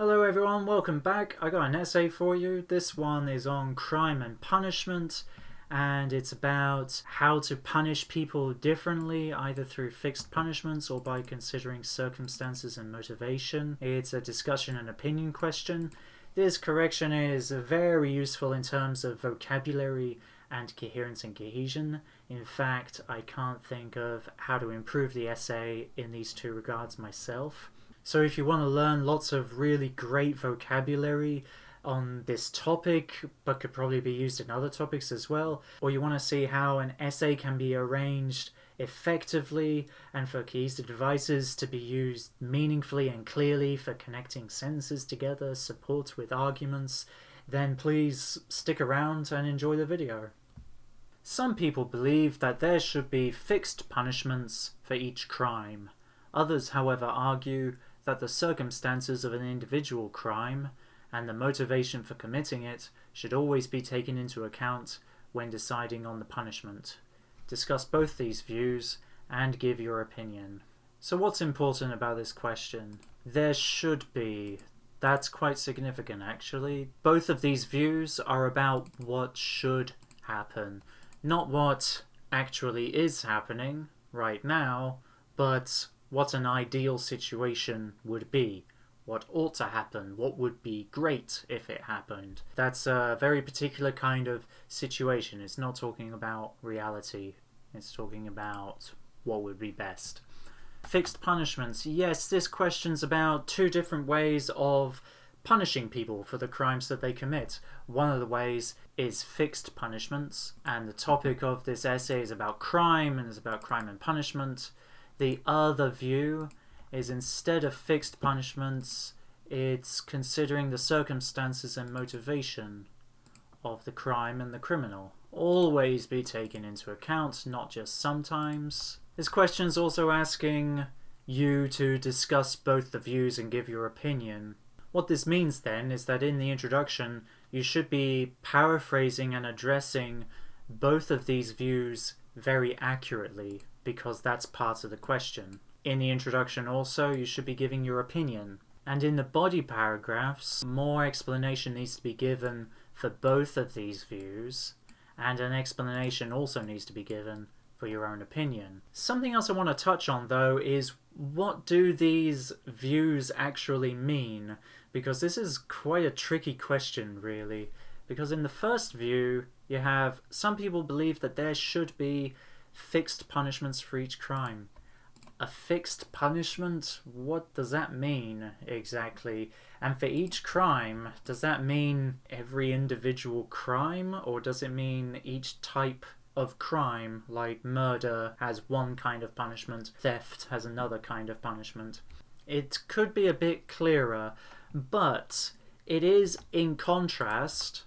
Hello everyone, welcome back. I got an essay for you. This one is on crime and punishment, and it's about how to punish people differently, either through fixed punishments or by considering circumstances and motivation. It's a discussion and opinion question. This correction is very useful in terms of vocabulary and coherence and cohesion. In fact, I can't think of how to improve the essay in these two regards myself. So if you want to learn lots of really great vocabulary on this topic, but could probably be used in other topics as well, or you want to see how an essay can be arranged effectively and for cohesive devices to be used meaningfully and clearly for connecting sentences together, support with arguments, then please stick around and enjoy the video. Some people believe that there should be fixed punishments for each crime. Others, however, argue that the circumstances of an individual crime and the motivation for committing it should always be taken into account when deciding on the punishment. Discuss both these views and give your opinion. So what's important about this question? There should be. That's quite significant actually. Both of these views are about what should happen, not what actually is happening right now, but what an ideal situation would be, what ought to happen, what would be great if it happened. That's a very particular kind of situation. It's not talking about reality, it's talking about what would be best. Fixed punishments. Yes, this question's about two different ways of punishing people for the crimes that they commit. One of the ways is fixed punishments, and the topic of this essay is about crime, and it's about crime and punishment. The other view is instead of fixed punishments, it's considering the circumstances and motivation of the crime and the criminal. Always be taken into account, not just sometimes. This question is also asking you to discuss both the views and give your opinion. What this means then is that in the introduction you should be paraphrasing and addressing both of these views very accurately, because that's part of the question. In the introduction also, you should be giving your opinion. And in the body paragraphs, more explanation needs to be given for both of these views, and an explanation also needs to be given for your own opinion. Something else I want to touch on though is, what do these views actually mean? Because this is quite a tricky question really. Because in the first view, you have some people believe that there should be fixed punishments for each crime. A fixed punishment? What does that mean exactly? And for each crime, does that mean every individual crime, or does it mean each type of crime, like murder has one kind of punishment, theft has another kind of punishment? It could be a bit clearer, but it is in contrast.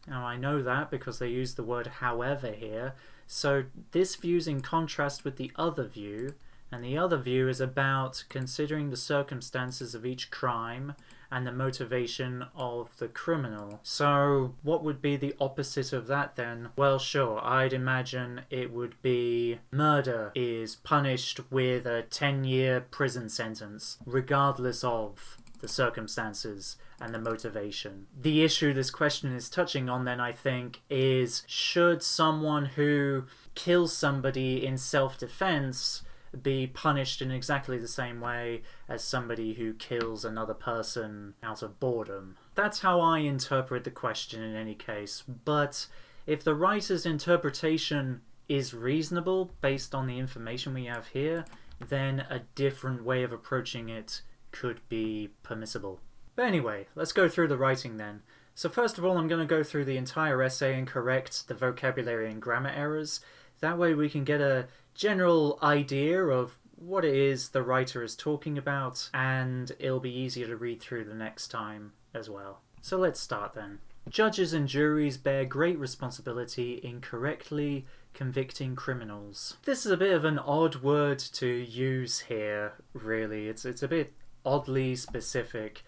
Now I know that because they use the word however here. So this view's in contrast with the other view, and the other view is about considering the circumstances of each crime and the motivation of the criminal. So what would be the opposite of that then? Well, sure, I'd imagine it would be murder is punished with a 10-year prison sentence, regardless of the circumstances and the motivation. The issue this question is touching on then, I think, is should someone who kills somebody in self-defense be punished in exactly the same way as somebody who kills another person out of boredom? That's how I interpret the question in any case, but if the writer's interpretation is reasonable based on the information we have here, then a different way of approaching it could be permissible. But anyway, let's go through the writing then. So first of all, I'm going to go through the entire essay and correct the vocabulary and grammar errors. That way we can get a general idea of what it is the writer is talking about, and it'll be easier to read through the next time as well. So let's start then. Judges and juries bear great responsibility in correctly convicting criminals. This is a bit of an odd word to use here, really. It's a bit oddly specific.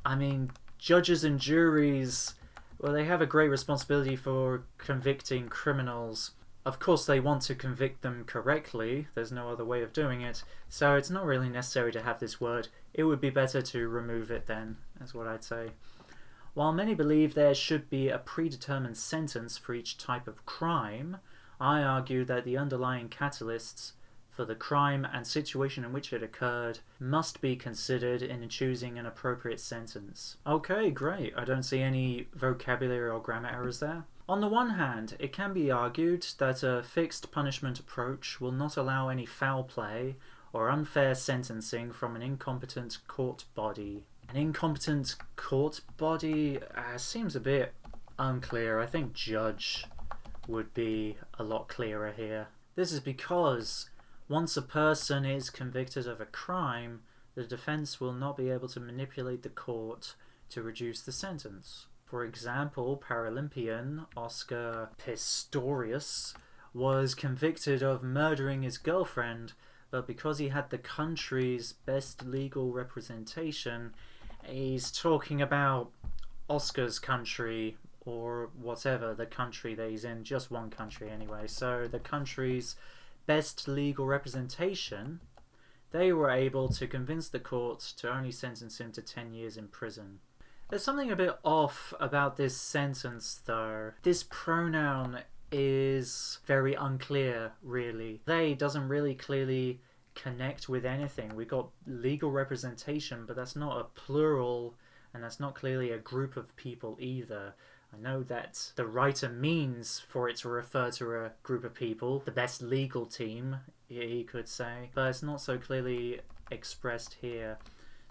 I mean, judges and juries, well, they have a great responsibility for convicting criminals. Of course, they want to convict them correctly. There's no other way of doing it. So it's not really necessary to have this word. It would be better to remove it then, is what I'd say. While many believe there should be a predetermined sentence for each type of crime, I argue that the underlying catalysts for the crime and situation in which it occurred must be considered in choosing an appropriate sentence. Okay, great. I don't see any vocabulary or grammar errors there. On the one hand, it can be argued that a fixed punishment approach will not allow any foul play or unfair sentencing from an incompetent court body. An incompetent court body seems a bit unclear. I think judge would be a lot clearer here. This is because once a person is convicted of a crime, the defense will not be able to manipulate the court to reduce the sentence. For example, Paralympian Oscar Pistorius was convicted of murdering his girlfriend, but because he had the country's best legal representation, he's talking about Oscar's country, or whatever the country that he's in, just one country anyway. So the country's best legal representation, they were able to convince the court to only sentence him to 10 years in prison. There's something a bit off about this sentence though. This pronoun is very unclear, really. They doesn't really clearly connect with anything. We got legal representation, but that's not a plural, and that's not clearly a group of people either. I know that the writer means for it to refer to a group of people, the best legal team, he could say, but it's not so clearly expressed here.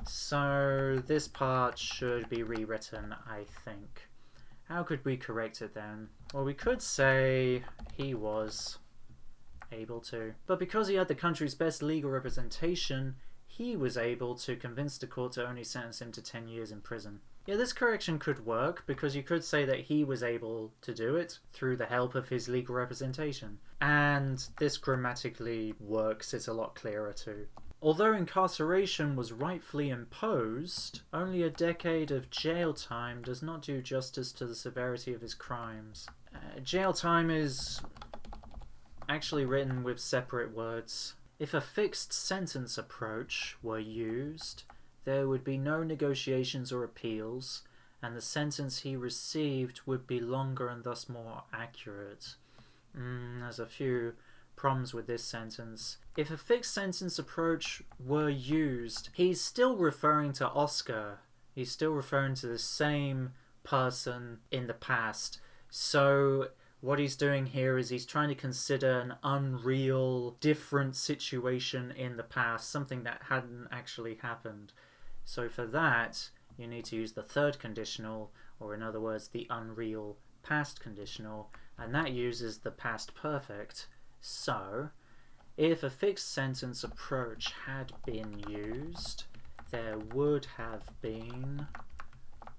So this part should be rewritten, I think. How could we correct it then? Well, we could say he was able to. But because he had the country's best legal representation, he was able to convince the court to only sentence him to 10 years in prison. Yeah, this correction could work, because you could say that he was able to do it through the help of his legal representation. And this grammatically works, it's a lot clearer too. Although incarceration was rightfully imposed, only a decade of jail time does not do justice to the severity of his crimes. Jail time is actually written with separate words. If a fixed sentence approach were used, there would be no negotiations or appeals, and the sentence he received would be longer and thus more accurate. There's a few problems with this sentence. If a fixed sentence approach were used, he's still referring to Oscar. He's still referring to the same person in the past. So what he's doing here is he's trying to consider an unreal, different situation in the past, something that hadn't actually happened. So for that, you need to use the third conditional, or in other words, the unreal past conditional, and that uses the past perfect. So, if a fixed sentence approach had been used, there would have been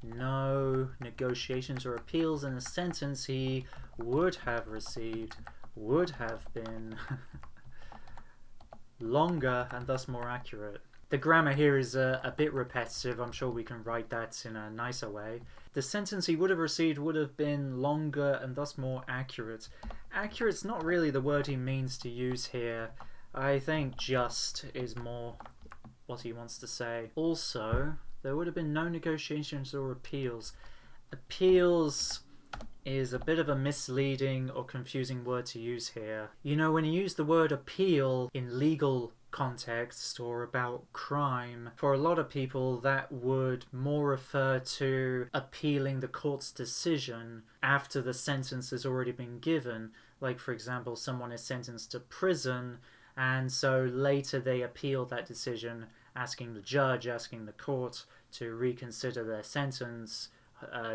no negotiations or appeals, and the sentence he would have received would have been longer and thus more accurate. The grammar here is a bit repetitive. I'm sure we can write that in a nicer way. The sentence he would have received would have been longer and thus more accurate. Accurate's not really the word he means to use here. I think just is more what he wants to say. Also, there would have been no negotiations or appeals. Appeals is a bit of a misleading or confusing word to use here. You know, when you use the word appeal in legal context or about crime, for a lot of people that would more refer to appealing the court's decision after the sentence has already been given. Like, for example, someone is sentenced to prison, and so later they appeal that decision, asking the judge, asking the court to reconsider their sentence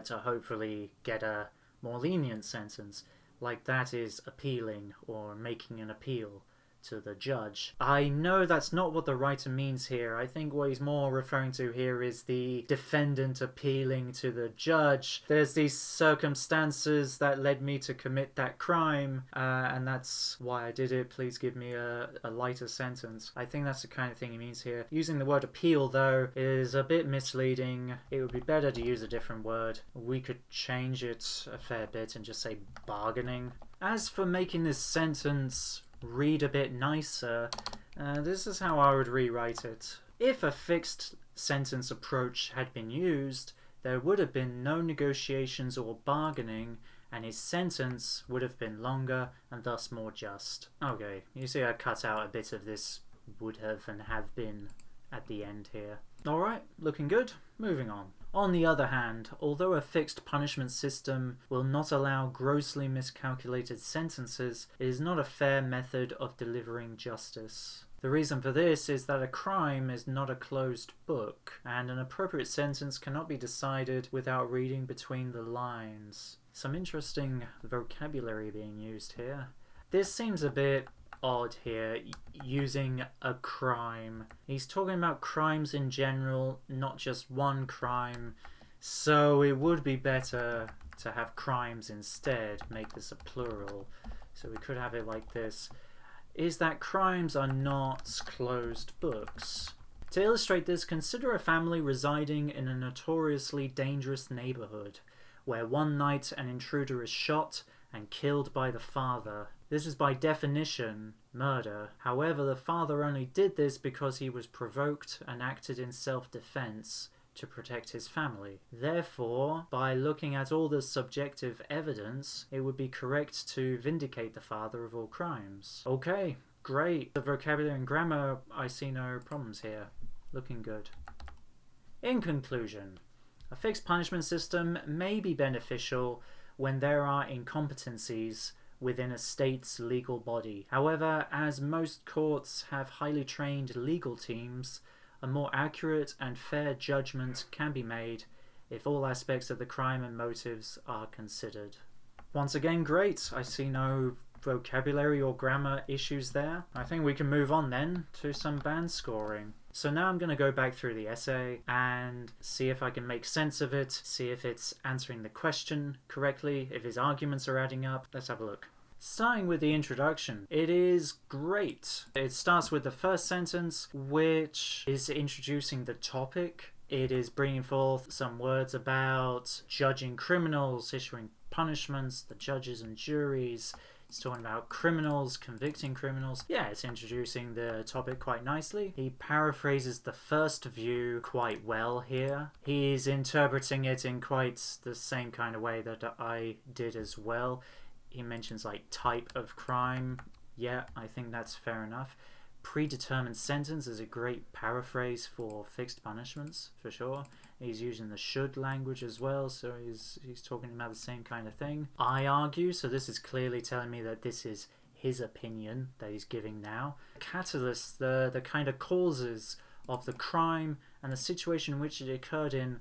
to hopefully get a more lenient sentence. Like, that is appealing or making an appeal to the judge. I know that's not what the writer means here. I think what he's more referring to here is the defendant appealing to the judge. There's these circumstances that led me to commit that crime, and that's why I did it. Please give me a lighter sentence. I think that's the kind of thing he means here. Using the word appeal, though, is a bit misleading. It would be better to use a different word. We could change it a fair bit and just say bargaining. As for making this sentence read a bit nicer, this is how I would rewrite it. If a fixed sentence approach had been used, there would have been no negotiations or bargaining, and his sentence would have been longer and thus more just. Okay, you see I cut out a bit of this would have and have been at the end here. Alright, looking good. Moving on. On the other hand, although a fixed punishment system will not allow grossly miscalculated sentences, it is not a fair method of delivering justice. The reason for this is that a crime is not a closed book, and an appropriate sentence cannot be decided without reading between the lines. Some interesting vocabulary being used here. This seems a bit odd here, using a crime. He's talking about crimes in general, not just one crime, so it would be better to have crimes instead, make this a plural. So we could have it like this, is that crimes are not closed books. To illustrate this, consider a family residing in a notoriously dangerous neighborhood, where one night an intruder is shot and killed by the father. This is by definition murder. However, the father only did this because he was provoked and acted in self-defense to protect his family. Therefore, by looking at all the subjective evidence, it would be correct to vindicate the father of all crimes. Okay, great. The vocabulary and grammar, I see no problems here. Looking good. In conclusion, a fixed punishment system may be beneficial when there are incompetencies within a state's legal body. However, as most courts have highly trained legal teams, a more accurate and fair judgment can be made if all aspects of the crime and motives are considered. Once again, great. I see no vocabulary or grammar issues there. I think we can move on then to some band scoring. So now I'm going to go back through the essay and see if I can make sense of it, see if it's answering the question correctly, if his arguments are adding up. Let's have a look. Starting with the introduction, it is great. It starts with the first sentence, which is introducing the topic. It is bringing forth some words about judging criminals, issuing punishments, the judges and juries. It's talking about criminals, convicting criminals. Yeah, it's introducing the topic quite nicely. He paraphrases the first view quite well here. He's interpreting it in quite the same kind of way that I did as well. He mentions like type of crime. Yeah, I think that's fair enough. Predetermined sentence is a great paraphrase for fixed punishments, for sure. He's using the should language as well, so he's talking about the same kind of thing. I argue, so this is clearly telling me that this is his opinion that he's giving now. Catalysts, the kind of causes of the crime and the situation in which it occurred in,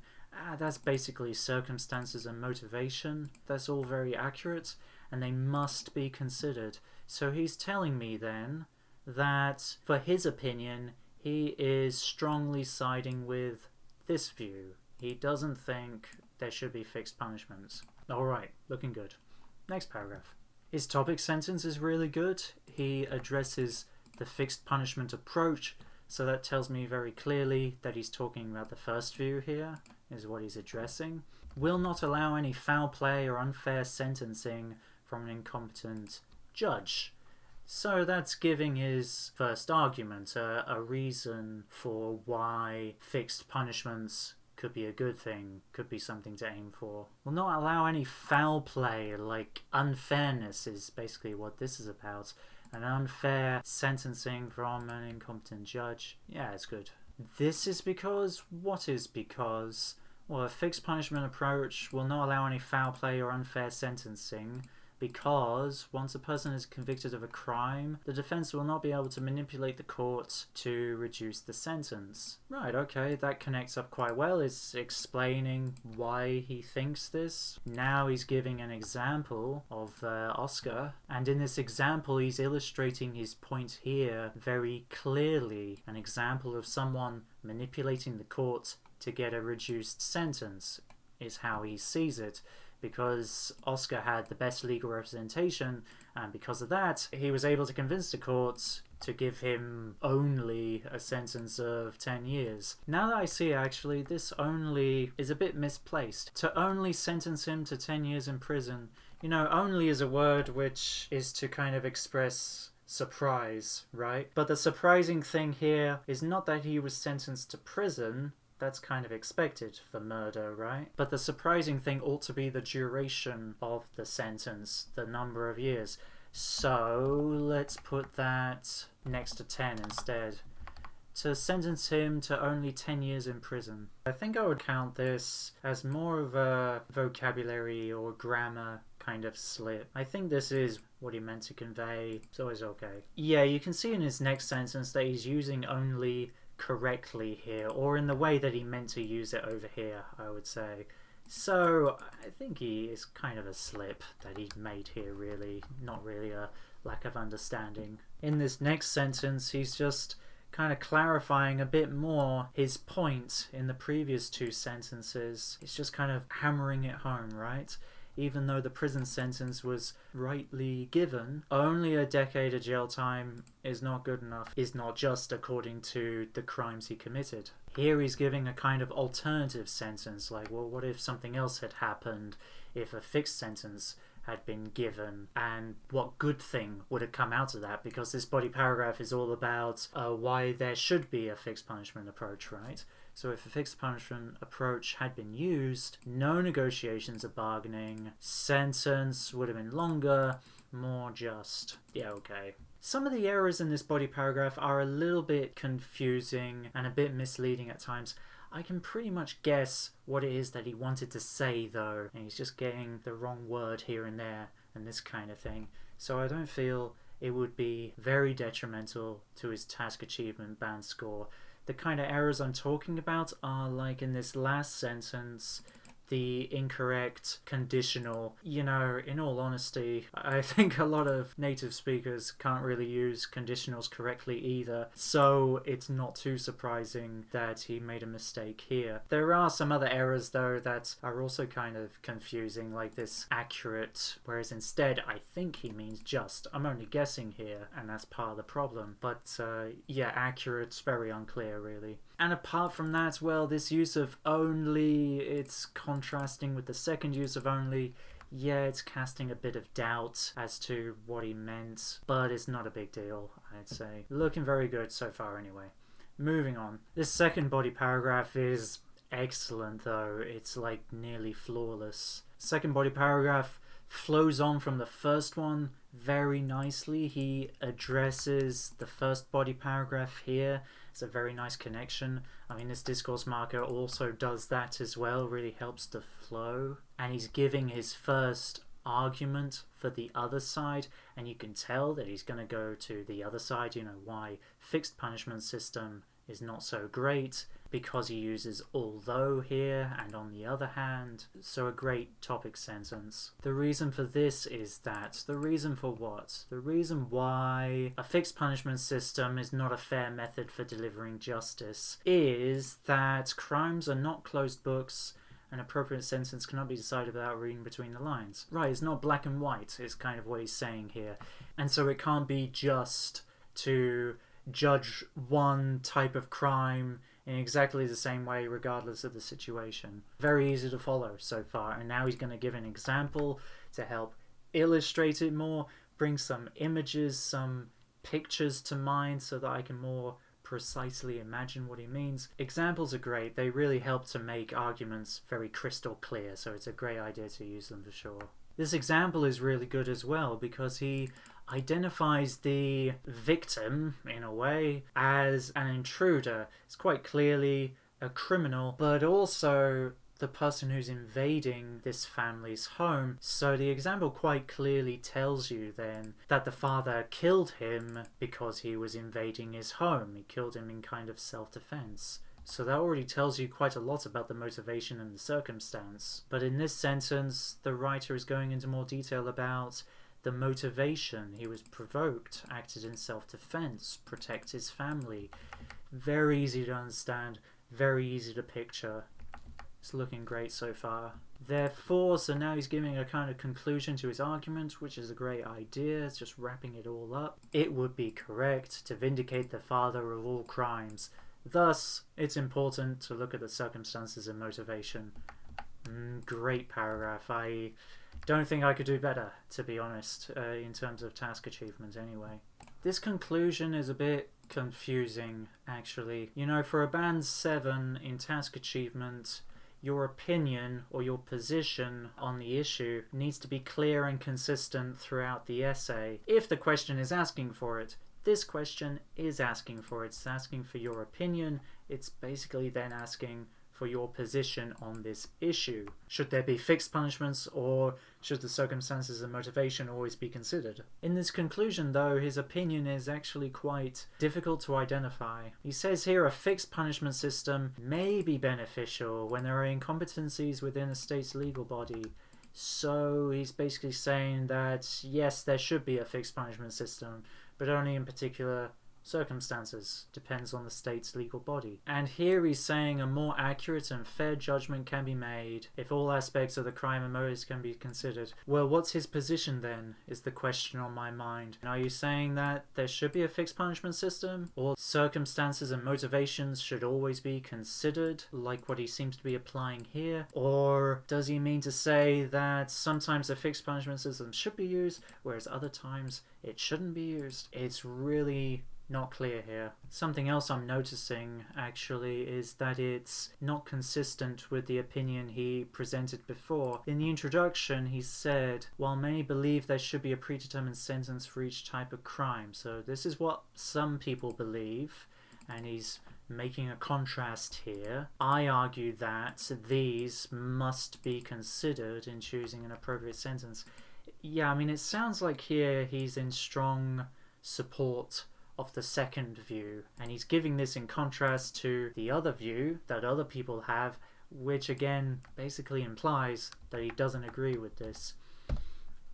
that's basically circumstances and motivation. That's all very accurate, and they must be considered. So he's telling me then that, for his opinion, he is strongly siding with this view. He doesn't think there should be fixed punishments. Alright, looking good. Next paragraph. His topic sentence is really good. He addresses the fixed punishment approach, so that tells me very clearly that he's talking about the first view here, is what he's addressing. Will not allow any foul play or unfair sentencing from an incompetent judge. So that's giving his first argument, a reason for why fixed punishments could be a good thing, could be something to aim for. Will not allow any foul play, like unfairness is basically what this is about. An unfair sentencing from an incompetent judge. Yeah, it's good. This is because, what is because? Well, a fixed punishment approach will not allow any foul play or unfair sentencing. because once a person is convicted of a crime, the defense will not be able to manipulate the court to reduce the sentence. Right, okay, that connects up quite well. It's explaining why he thinks this. Now he's giving an example of Oscar, and in this example he's illustrating his point here very clearly. An example of someone manipulating the court to get a reduced sentence is how he sees it, because Oscar had the best legal representation, and because of that he was able to convince the court to give him only a sentence of 10 years. Now that I see it, actually, this only is a bit misplaced. To only sentence him to 10 years in prison, you know, only is a word which is to kind of express surprise, right? But the surprising thing here is not that he was sentenced to prison. That's kind of expected for murder, right? But the surprising thing ought to be the duration of the sentence, the number of years. So let's put that next to 10 instead. To sentence him to only 10 years in prison. I think I would count this as more of a vocabulary or grammar kind of slip. I think this is what he meant to convey, so it's okay. Yeah, you can see in his next sentence that he's using only correctly here, or in the way that he meant to use it over here, I would say. So I think he is kind of a slip that he made here, really, not really a lack of understanding. In this next sentence he's just kind of clarifying a bit more his point in the previous two sentences. It's just kind of hammering it home, right? Even though the prison sentence was rightly given, only a decade of jail time is not good enough, is not just according to the crimes he committed. Here he's giving a kind of alternative sentence, like, well, what if something else had happened, if a fixed sentence had been given, and what good thing would have come out of that? Because this body paragraph is all about why there should be a fixed punishment approach, right? So if a fixed punishment approach had been used, no negotiations or bargaining, sentence would have been longer, more just. Yeah, okay. Some of the errors in this body paragraph are a little bit confusing and a bit misleading at times. I can pretty much guess what it is that he wanted to say though, and he's just getting the wrong word here and there and this kind of thing. So I don't feel it would be very detrimental to his task achievement band score. The kind of errors I'm talking about are like in this last sentence, the incorrect conditional. You know, in all honesty, I think a lot of native speakers can't really use conditionals correctly either, so it's not too surprising that he made a mistake here. There are some other errors though that are also kind of confusing, like this accurate, whereas instead I think he means just. I'm only guessing here, and that's part of the problem. But yeah, accurate's very unclear really. And apart from that, well, this use of only, it's contrasting with the second use of only. Yeah, it's casting a bit of doubt as to what he meant, but it's not a big deal, I'd say. Looking very good so far anyway. Moving on. This second body paragraph is excellent though. It's like nearly flawless. Second body paragraph flows on from the first one very nicely. He addresses the first body paragraph here. It's a very nice connection. I mean, this discourse marker also does that as well, really helps the flow. And he's giving his first argument for the other side, and you can tell that he's going to go to the other side, you know, why fixed punishment system is not so great, because he uses although here and on the other hand. So a great topic sentence. The reason for this is that. The reason for what? The reason why a fixed punishment system is not a fair method for delivering justice is that crimes are not closed books. An appropriate sentence cannot be decided without reading between the lines. Right, it's not black and white, is kind of what he's saying here. And so it can't be just to judge one type of crime in exactly the same way regardless of the situation. Very easy to follow so far, and now he's going to give an example to help illustrate it more, bring some images, some pictures to mind so that I can more precisely imagine what he means. Examples are great. They really help to make arguments very crystal clear, so it's a great idea to use them for sure. This example is really good as well because he identifies the victim, in a way, as an intruder. It's quite clearly a criminal, but also the person who's invading this family's home. So the example quite clearly tells you then that the father killed him because he was invading his home. He killed him in kind of self-defense. So that already tells you quite a lot about the motivation and the circumstance. But in this sentence, the writer is going into more detail about the motivation. He was provoked, acted in self-defense, protect his family. Very easy to understand, very easy to picture. It's looking great so far. Therefore, so now he's giving a kind of conclusion to his argument, which is a great idea. It's just wrapping it all up. It would be correct to vindicate the father of all crimes. Thus, it's important to look at the circumstances and motivation. Great paragraph. I don't think I could do better, to be honest, in terms of task achievement anyway. This conclusion is a bit confusing, actually. You know, for a band 7 in task achievement, your opinion or your position on the issue needs to be clear and consistent throughout the essay, if the question is asking for it. This question is asking for it. It's asking for your opinion. It's basically then asking for your position on this issue. Should there be fixed punishments, or should the circumstances and motivation always be considered? In this conclusion, though, his opinion is actually quite difficult to identify. He says here a fixed punishment system may be beneficial when there are incompetencies within a state's legal body. So he's basically saying that yes, there should be a fixed punishment system, but only in particular circumstances. Depends on the state's legal body. And here he's saying a more accurate and fair judgment can be made if all aspects of the crime and motives can be considered. Well, what's his position then, is the question on my mind. Are you saying that there should be a fixed punishment system, or circumstances and motivations should always be considered, like what he seems to be applying here? Or does he mean to say that sometimes a fixed punishment system should be used, whereas other times it shouldn't be used? It's really not clear here. Something else I'm noticing actually is that it's not consistent with the opinion he presented before. In the introduction he said, while many believe there should be a predetermined sentence for each type of crime. So this is what some people believe, and he's making a contrast here. I argue that these must be considered in choosing an appropriate sentence. Yeah, I mean, it sounds like here he's in strong support of the second view, and he's giving this in contrast to the other view that other people have, which again basically implies that he doesn't agree with this.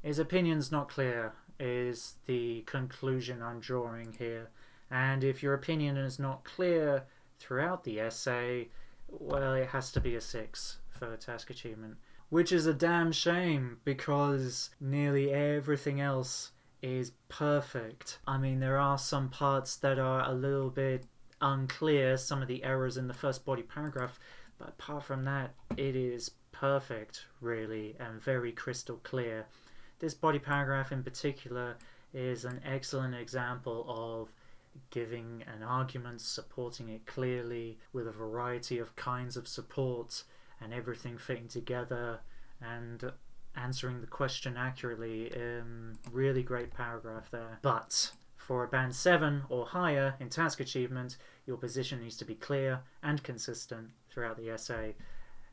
His opinion's not clear is the conclusion I'm drawing here, and if your opinion is not clear throughout the essay, well, it has to be a 6 for task achievement, which is a damn shame because nearly everything else is perfect. I mean, there are some parts that are a little bit unclear, some of the errors in the first body paragraph, but apart from that, it is perfect, really, and very crystal clear. This body paragraph in particular is an excellent example of giving an argument, supporting it clearly with a variety of kinds of support and everything fitting together and answering the question accurately. Really great paragraph there. But for a band 7 or higher in task achievement, your position needs to be clear and consistent throughout the essay,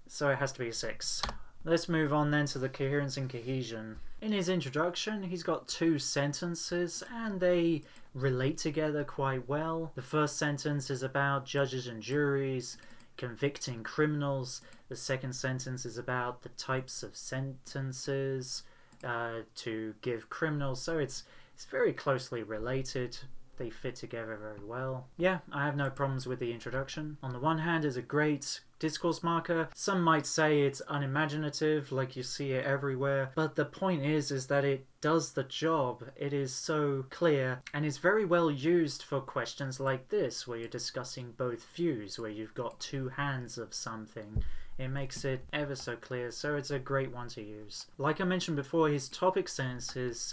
so it has to be a 6. Let's move on then to the coherence and cohesion. In his introduction, he's got 2 sentences and they relate together quite well. The first sentence is about judges and juries convicting criminals. The second sentence is about the types of sentences to give criminals. So it's very closely related. They fit together very well. Yeah, I have no problems with the introduction. On the one hand, it's a great discourse marker. Some might say it's unimaginative, like you see it everywhere. But the point is that it does the job. It is so clear and is very well used for questions like this, where you're discussing both views, where you've got 2 hands of something. It makes it ever so clear, so it's a great one to use. Like I mentioned before, his topic sentences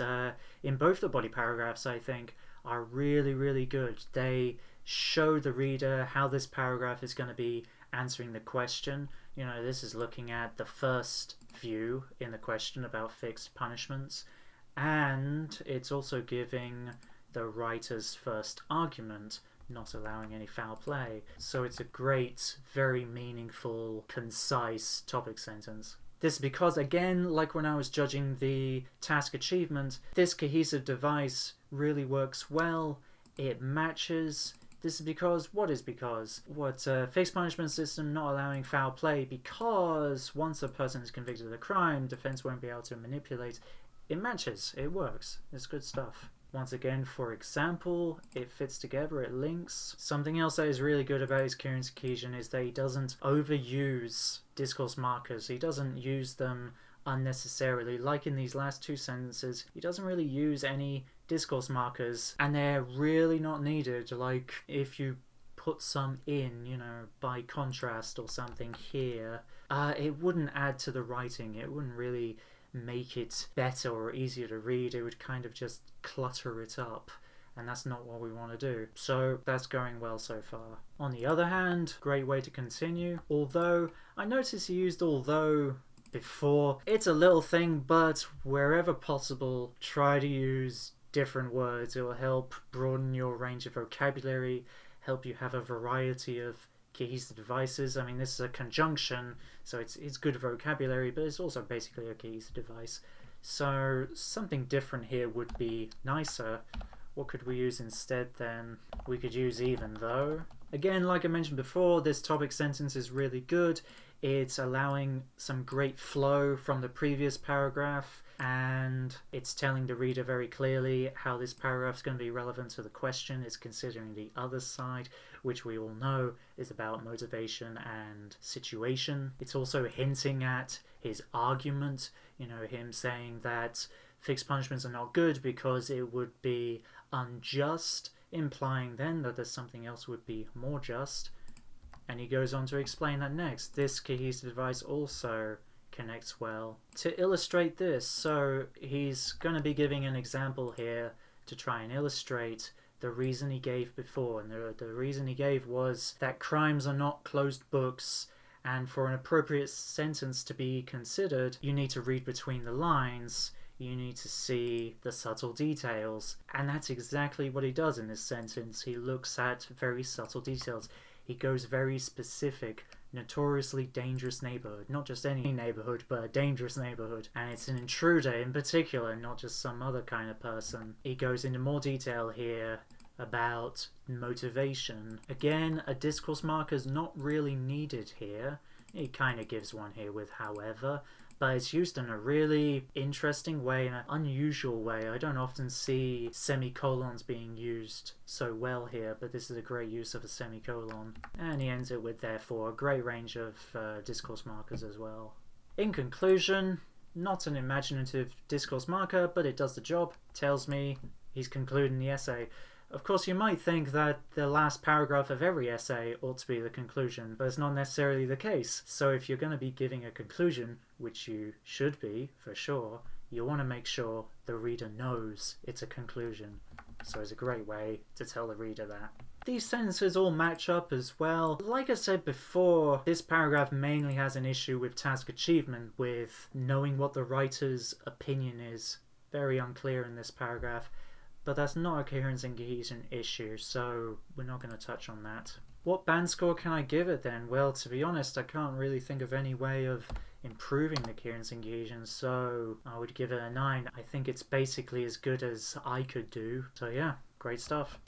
in both the body paragraphs, I think, are really, really good. They show the reader how this paragraph is going to be answering the question. You know, this is looking at the first view in the question about fixed punishments, and it's also giving the writer's first argument not allowing any foul play. So it's a great, very meaningful, concise topic sentence. This is because, again, like when I was judging the task achievement, this cohesive device really works well. It matches. This is because, what fixed punishment system not allowing foul play, because once a person is convicted of a crime, defense won't be able to manipulate. It matches. It works. It's good stuff. Once again, for example, it fits together, it links. Something else that is really good about his coherence and cohesion is that he doesn't overuse discourse markers. He doesn't use them unnecessarily. Like in these last two sentences, he doesn't really use any discourse markers, and they're really not needed. Like if you put some in, by contrast or something here, it wouldn't add to the writing. It wouldn't really make it better or easier to read. It would kind of just clutter it up, and that's not what we want to do. So that's going well so far. On the other hand, great way to continue. Although, I noticed he used although before. It's a little thing, but wherever possible, try to use different words. It will help broaden your range of vocabulary, help you have a variety of cohesive devices. I mean, this is a conjunction, so it's good vocabulary, but it's also basically a cohesive device. So something different here would be nicer. What could we use instead then? We could use even though. Again, like I mentioned before, this topic sentence is really good. It's allowing some great flow from the previous paragraph, and it's telling the reader very clearly how this paragraph is going to be relevant to the question. It's considering the other side, which we all know is about motivation and situation. It's also hinting at his argument, him saying that fixed punishments are not good because it would be unjust, implying then that there's something else would be more just. And he goes on to explain that next. This cohesive device also connects well. To illustrate this, so he's going to be giving an example here to try and illustrate the reason he gave before. And the reason he gave was that crimes are not closed books, and for an appropriate sentence to be considered, you need to read between the lines. You need to see the subtle details. And that's exactly what he does in this sentence. He looks at very subtle details. He goes very specific. Notoriously dangerous neighborhood. Not just any neighborhood, but a dangerous neighborhood. And it's an intruder in particular, not just some other kind of person. He goes into more detail here about motivation. Again, a discourse marker is not really needed here. He kind of gives one here with however, but it's used in a really interesting way, in an unusual way. I don't often see semicolons being used so well here, but this is a great use of a semicolon. And he ends it with therefore, a great range of discourse markers as well. In conclusion, not an imaginative discourse marker, but it does the job. Tells me he's concluding the essay. Of course, you might think that the last paragraph of every essay ought to be the conclusion, but it's not necessarily the case. So if you're going to be giving a conclusion, which you should be, for sure, you want to make sure the reader knows it's a conclusion. So it's a great way to tell the reader that. These sentences all match up as well. Like I said before, this paragraph mainly has an issue with task achievement, with knowing what the writer's opinion is. Very unclear in this paragraph. But that's not a coherence and cohesion issue, so we're not going to touch on that. What band score can I give it then? Well, to be honest, I can't really think of any way of improving the coherence and cohesion, so I would give it a 9. I think it's basically as good as I could do. So yeah, great stuff.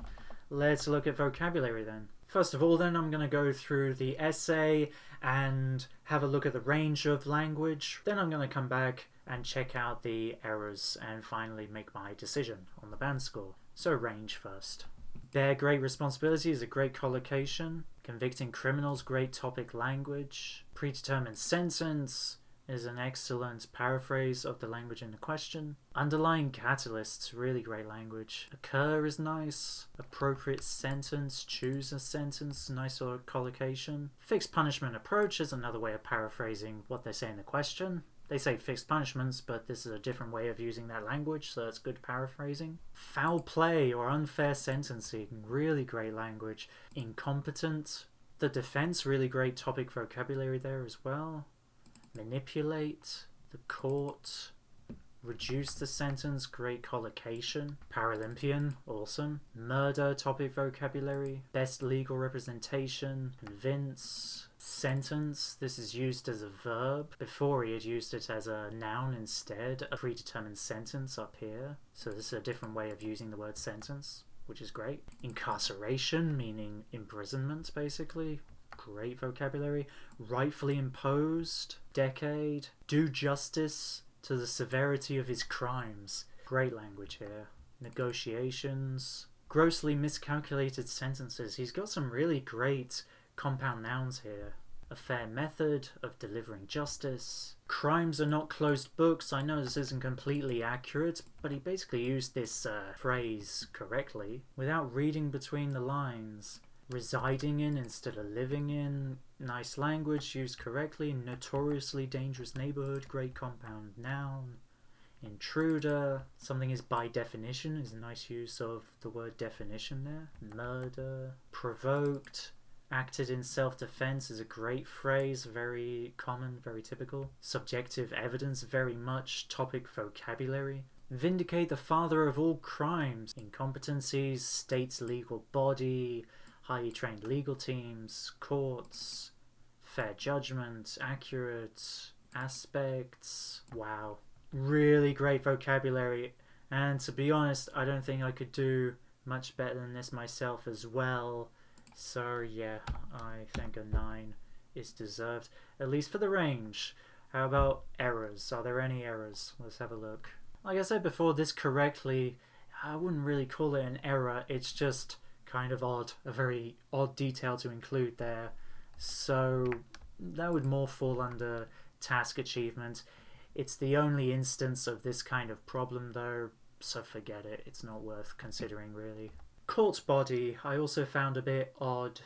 Let's look at vocabulary then. First of all then, I'm going to go through the essay and have a look at the range of language. Then I'm going to come back and check out the errors and finally make my decision on the band score. So range first. Bear great responsibility is a great collocation. Convicting criminals, great topic language. Predetermined sentence is an excellent paraphrase of the language in the question. Underlying catalysts, really great language. Occur is nice. Appropriate sentence, choose a sentence, nice sort of collocation. Fixed punishment approach is another way of paraphrasing what they say in the question. They say fixed punishments, but this is a different way of using that language, so that's good paraphrasing. Foul play or unfair sentencing, really great language. Incompetent. The defense, really great topic vocabulary there as well. Manipulate. The court. Reduce the sentence, great collocation. Paralympian, awesome. Murder, topic vocabulary. Best legal representation. Convince. Sentence, this is used as a verb. Before he had used it as a noun instead, a predetermined sentence up here. So this is a different way of using the word sentence, which is great. Incarceration, meaning imprisonment, basically. Great vocabulary. Rightfully imposed. Decade. Do justice to the severity of his crimes. Great language here. Negotiations. Grossly miscalculated sentences. He's got some really great compound nouns here. A fair method of delivering justice. Crimes are not closed books. I know this isn't completely accurate, but he basically used this phrase correctly without reading between the lines. Residing in instead of living in. Nice language used correctly. Notoriously dangerous neighborhood. Great compound noun. Intruder. Something is by definition is a nice use of the word definition there. Murder. Provoked. Acted in self-defense is a great phrase, very common, very typical. Subjective evidence, very much topic vocabulary. Vindicate the father of all crimes. Incompetencies, state's legal body, highly trained legal teams, courts, fair judgment, accurate, aspects. Wow. Really great vocabulary. And to be honest, I don't think I could do much better than this myself as well. So yeah, I think a 9 is deserved, at least for the range. How about errors? Are there any errors? Let's have a look. Like I said before, this correctly, I wouldn't really call it an error, it's just kind of odd, a very odd detail to include there. So that would more fall under task achievement. It's the only instance of this kind of problem though, so forget it, it's not worth considering really. Court body, I also found a bit odd,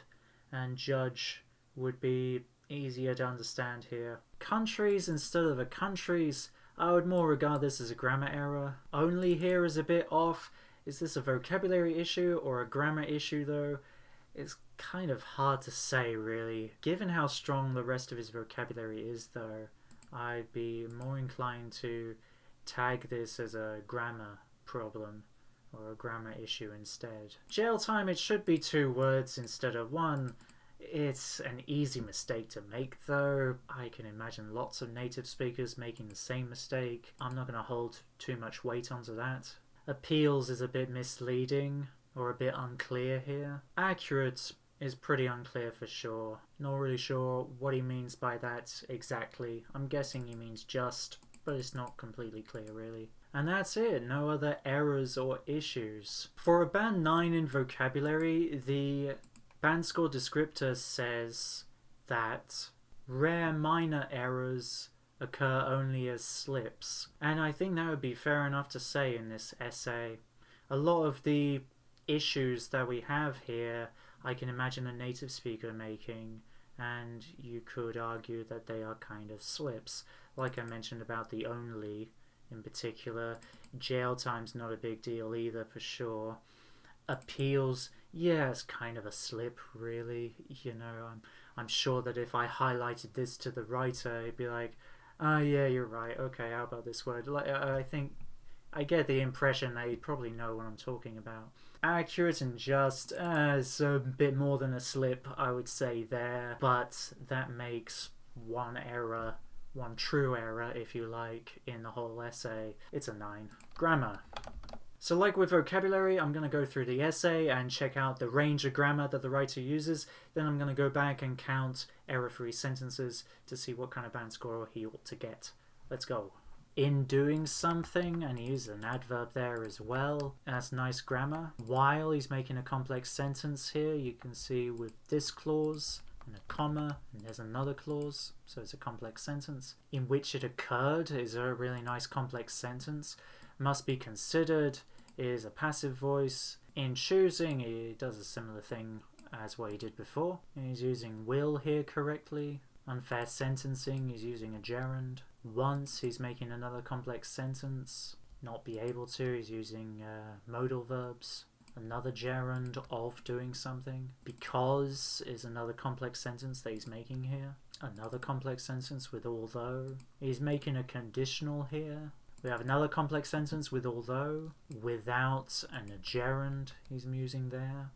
and judge would be easier to understand here. Countries instead of a countries, I would more regard this as a grammar error. Only here is a bit off. Is this a vocabulary issue or a grammar issue though? It's kind of hard to say really. Given how strong the rest of his vocabulary is though, I'd be more inclined to tag this as a grammar problem or a grammar issue instead. Jail time, it should be 2 words instead of 1. It's an easy mistake to make though. I can imagine lots of native speakers making the same mistake. I'm not going to hold too much weight onto that. Appeals is a bit misleading or a bit unclear here. Accurate is pretty unclear for sure. Not really sure what he means by that exactly. I'm guessing he means just, but it's not completely clear really. And that's it, no other errors or issues. For a band 9 in vocabulary, the band score descriptor says that rare minor errors occur only as slips. And I think that would be fair enough to say in this essay. A lot of the issues that we have here, I can imagine a native speaker making, and you could argue that they are kind of slips. Like I mentioned about the only in particular. Jail time's not a big deal either for sure. Appeals, yeah, it's kind of a slip really. You know, I'm sure that if I highlighted this to the writer, he'd be like, oh yeah, you're right, okay, how about this word? Like, I think I get the impression that he'd probably know what I'm talking about. Accurate and just, it's a bit more than a slip, I would say there, but that makes one error, one true error, if you like, in the whole essay. It's a 9. Grammar. So like with vocabulary, I'm going to go through the essay and check out the range of grammar that the writer uses. Then I'm going to go back and count error-free sentences to see what kind of band score he ought to get. Let's go. In doing something, and he uses an adverb there as well. That's nice grammar. While, he's making a complex sentence here. You can see with this clause and a comma, and there's another clause, so it's a complex sentence. In which it occurred is a really nice complex sentence. Must be considered is a passive voice. In choosing, he does a similar thing as what he did before. He's using will here correctly. Unfair sentencing, he's using a gerund. Once, he's making another complex sentence. Not be able to, he's using modal verbs. Another gerund of doing something. Because is another complex sentence that he's making here. Another complex sentence with although. He's making a conditional here. We have another complex sentence with although, without and a gerund he's using there,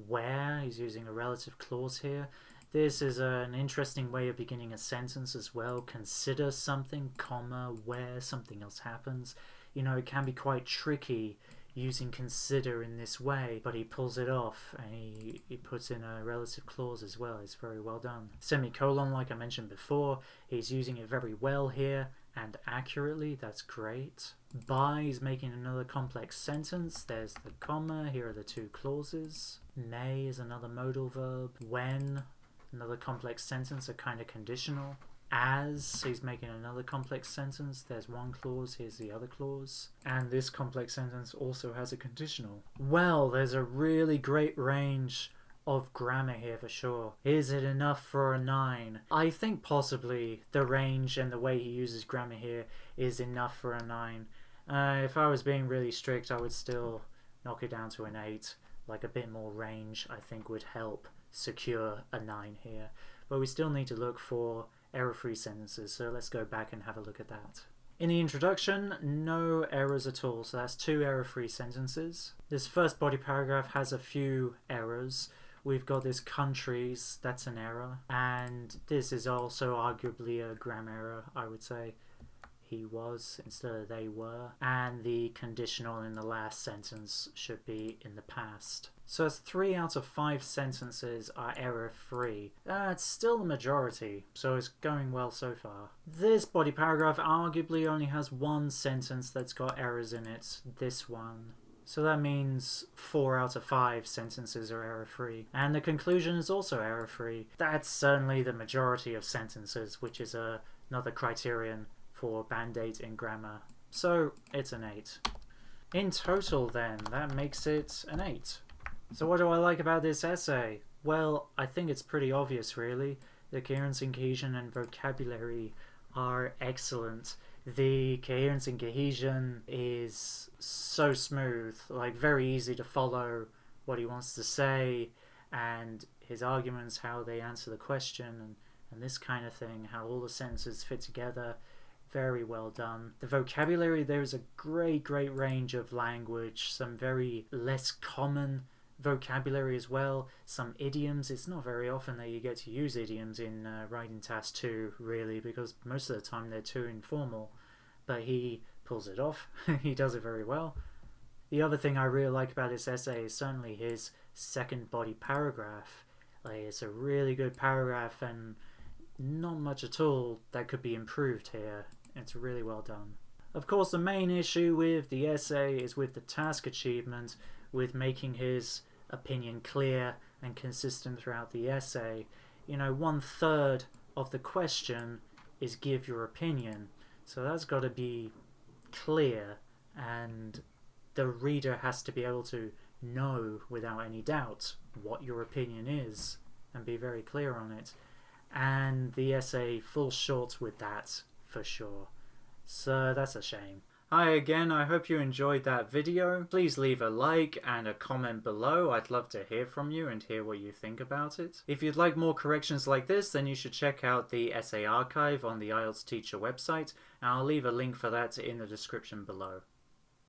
where he's using a relative clause here. This is an interesting way of beginning a sentence as well. Consider something, comma, where something else happens. You know, it can be quite tricky using consider in this way, but he pulls it off and he puts in a relative clause as well. It's very well done. Semicolon, like I mentioned before, he's using it very well here and accurately. That's great. By is making another complex sentence. There's the comma. Here are the two clauses. May is another modal verb. When, another complex sentence, a kind of conditional. As, he's making another complex sentence. There's one clause, here's the other clause. And this complex sentence also has a conditional. Well, there's a really great range of grammar here for sure. Is it enough for a 9? I think possibly the range and the way he uses grammar here is enough for a 9. If I was being really strict, I would still knock it down to an 8. Like a bit more range I think would help secure a 9 here. But we still need to look for error-free sentences, so let's go back and have a look at that. In the introduction, no errors at all, so that's 2 error-free sentences. This first body paragraph has a few errors. We've got this countries, that's an error, and this is also arguably a grammar error, I would say. He was instead of they were, and the conditional in the last sentence should be in the past. So it's 3 out of 5 sentences are error-free. That's still the majority, so it's going well so far. This body paragraph arguably only has 1 sentence that's got errors in it, this one. So that means 4 out of 5 sentences are error-free. And the conclusion is also error-free. That's certainly the majority of sentences, which is another criterion for Band-Aid in grammar. So it's an 8. In total then, that makes it an 8. So what do I like about this essay? Well, I think it's pretty obvious really. The coherence and cohesion and vocabulary are excellent. The coherence and cohesion is so smooth, like very easy to follow what he wants to say, and his arguments, how they answer the question, and this kind of thing, how all the sentences fit together. Very well done. The vocabulary, there's a great range of language, some very less common vocabulary as well, some idioms. It's not very often that you get to use idioms in Writing Task 2 really, because most of the time they're too informal, but he pulls it off. He does it very well. The other thing I really like about this essay is certainly his second body paragraph. Like, it's a really good paragraph and not much at all that could be improved here. It's really well done. Of course, the main issue with the essay is with the task achievement, with making his opinion clear and consistent throughout the essay. You know, 1/3 of the question is give your opinion, so that's got to be clear, and the reader has to be able to know without any doubt what your opinion is and be very clear on it. And the essay falls short with that for sure, so that's a shame. Hi again, I hope you enjoyed that video. Please leave a like and a comment below. I'd love to hear from you and hear what you think about it. If you'd like more corrections like this, then you should check out the essay archive on the IELTS Teacher website, and I'll leave a link for that in the description below.